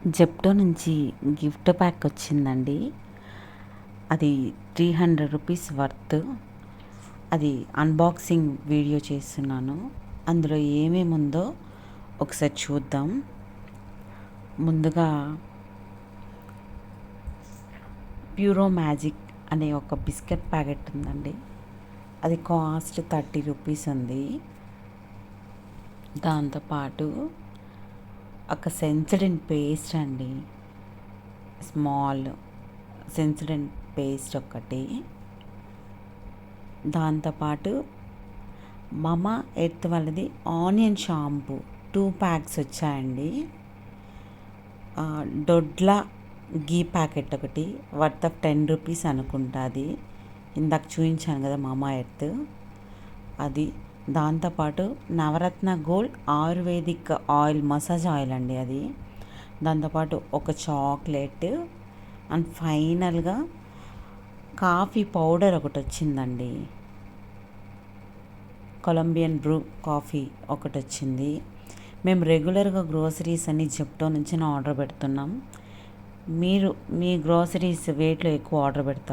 Zepto నుంచి gift pack వచ్చిందండి. అది 300 రూపీస్ వర్త్. అది అన్బాక్సింగ్ వీడియో చేస్తున్నాను. అందులో ఏమేమి ఉందో ఒకసారి చూద్దాం. ముందుగా ప్యూరో మ్యాజిక్ అనే ఒక బిస్కెట్ ప్యాకెట్ ఉందండి. అది కాస్ట్ 30 రూపీస్ ఉంది. దాంతోపాటు ఒక సెన్సడెంట్ పేస్ట్ అండి, స్మాల్ సెన్సడెంట్ పేస్ట్ ఒకటి. దాంతోపాటు మమా ఎర్త్ వాళ్ళది ఆనియన్ షాంపూ 2 ప్యాక్స్ వచ్చాయండి. డొడ్లా గీ ప్యాకెట్ ఒకటి వర్త్ ఆఫ్ 10 రూపీస్ అనుకుంటా. అది ఇందాక చూపించాను కదా మమా ఎర్త్, అది. దాంతోపాటు Navratna gold ayurvedic oil, massage oil అండి అది. దాంతోపాటు ఒక చాక్లెట్ అండ్ ఫైనల్గా కాఫీ పౌడర్ ఒకటి వచ్చిందండి. కొలంబియన్ బ్రూ కాఫీ ఒకటి వచ్చింది. మేము రెగ్యులర్గా గ్రోసరీస్ అన్ని జెప్టో నుంచి ఆర్డర్ పెడుతున్నాం. మీరు మీ గ్రోసరీస్ వేట్లో ఎక్కువ ఆర్డర్ పెడతారు.